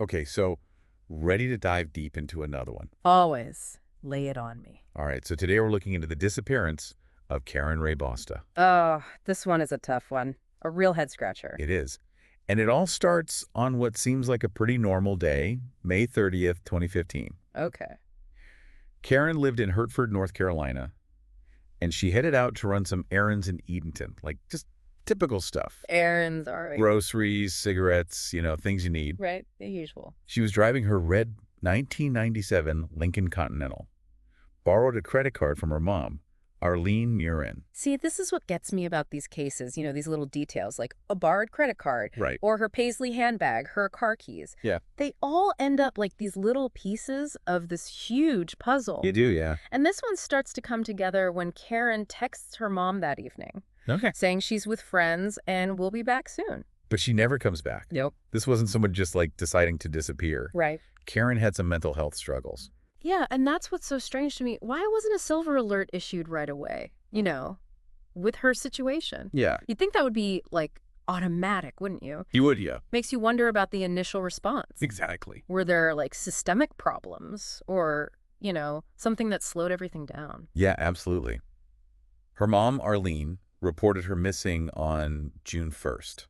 Okay, so ready to dive deep into another one. Always lay it on me. All right, so today we're looking into the disappearance of Rae Bosta. Oh, this one is a tough one. A real head scratcher. It is. And it all starts on what seems like a pretty normal day, May 30th, 2015. Okay. Karen lived in Hertford, North Carolina, and she headed out to run some errands in Edenton, like just typical stuff. Errands are Groceries, cigarettes, things you need. right. The usual. She was driving her red 1997 Lincoln Continental, borrowed a credit card from her mom, Arlene Murin. See, this is what gets me about these cases, these little details, like a borrowed credit card, Right. or her Paisley handbag, her car keys. Yeah. They all end up like these little pieces of this huge puzzle. You do, yeah. And this one starts to come together when Karen texts her mom that evening, Okay. saying she's with friends and will be back soon. But she never comes back. Nope. This wasn't someone just deciding to disappear. Right. Karen had some mental health struggles. Yeah, and that's what's so strange to me. Why wasn't a silver alert issued right away, with her situation? Yeah. You'd think that would be, automatic, wouldn't you? You would, yeah. Makes you wonder about the initial response. Exactly. Were there, systemic problems or, something that slowed everything down? Yeah, absolutely. Her mom, Arlene, reported her missing on June 1st.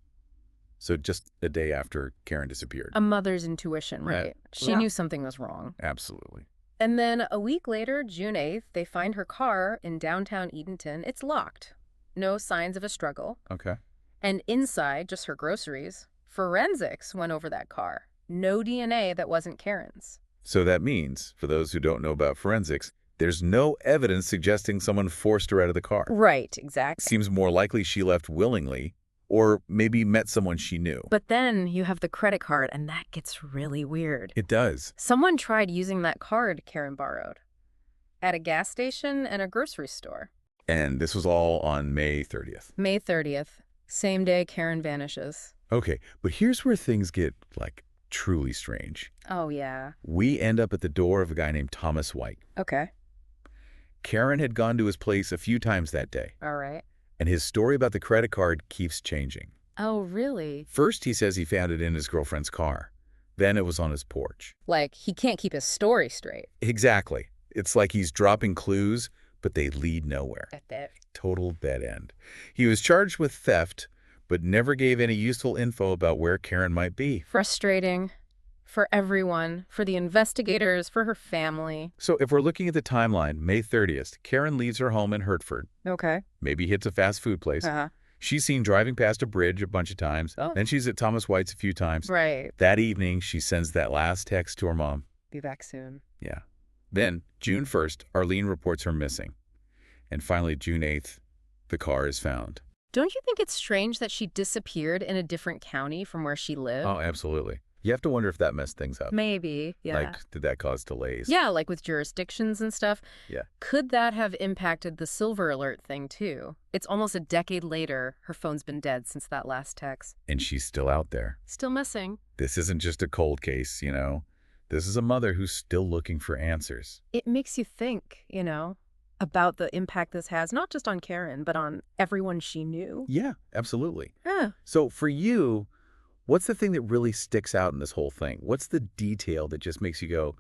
So just a day after Karen disappeared. A mother's intuition, Yeah. right? She Yeah. knew something was wrong. Absolutely. And then a week later, June 8th, they find her car in downtown Edenton. It's locked. No signs of a struggle. Okay. And inside, just her groceries, forensics went over that car. No DNA that wasn't Karen's. So that means, for those who don't know about forensics, there's no evidence suggesting someone forced her out of the car. Right, exactly. Seems more likely she left willingly, or maybe met someone she knew. But then you have the credit card, and that gets really weird. It does. Someone tried using that card Karen borrowed at a gas station and a grocery store. And this was all on May 30th. May 30th, same day Karen vanishes. Okay, but here's where things get, truly strange. Oh, yeah. We end up at the door of a guy named Thomas White. Okay. Karen had gone to his place a few times that day, All right. and his story about the credit card keeps changing. Oh, really? First, he says he found it in his girlfriend's car. Then it was on his porch. Like, he can't keep his story straight. Exactly. It's like he's dropping clues, but they lead nowhere. At that. Total dead end. He was charged with theft, but never gave any useful info about where Karen might be. Frustrating for everyone, for the investigators, for her family. So if we're looking at the timeline, May 30th, Karen leaves her home in Hertford, Okay. maybe hits a fast food place. Uh-huh. She's seen driving past a bridge a bunch of times. Oh. Then she's at Thomas White's a few times. Right. That evening, she sends that last text to her mom. Be back soon. Yeah. Then, June 1st, Arlene reports her missing. And finally, June 8th, the car is found. Don't you think it's strange that she disappeared in a different county from where she lived? Oh, absolutely. You have to wonder if that messed things up. Maybe, yeah. Did that cause delays? Yeah, like with jurisdictions and stuff. Yeah. Could that have impacted the silver alert thing, too? It's almost a decade later. Her phone's been dead since that last text. And she's still out there. Still missing. This isn't just a cold case, This is a mother who's still looking for answers. It makes you think, about the impact this has, not just on Karen, but on everyone she knew. Yeah, absolutely. Yeah. So for you, what's the thing that really sticks out in this whole thing? What's the detail that just makes you go,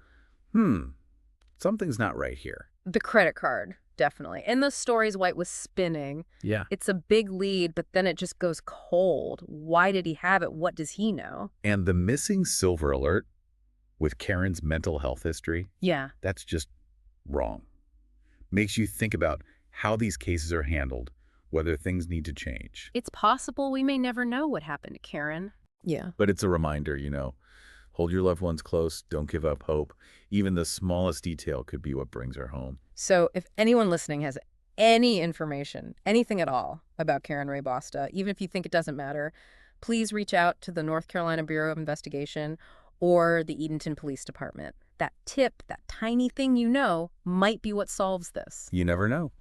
something's not right here? The credit card, definitely. And the stories White was spinning. Yeah. It's a big lead, but then it just goes cold. Why did he have it? What does he know? And the missing silver alert with Karen's mental health history, Yeah. that's just wrong. Makes you think about how these cases are handled, whether things need to change. It's possible we may never know what happened to Karen. Yeah. But it's a reminder, hold your loved ones close, don't give up hope. Even the smallest detail could be what brings her home. So if anyone listening has any information, anything at all about Rae Bosta, even if you think it doesn't matter, please reach out to the North Carolina Bureau of Investigation or the Edenton Police Department. That tip, that tiny thing might be what solves this. You never know.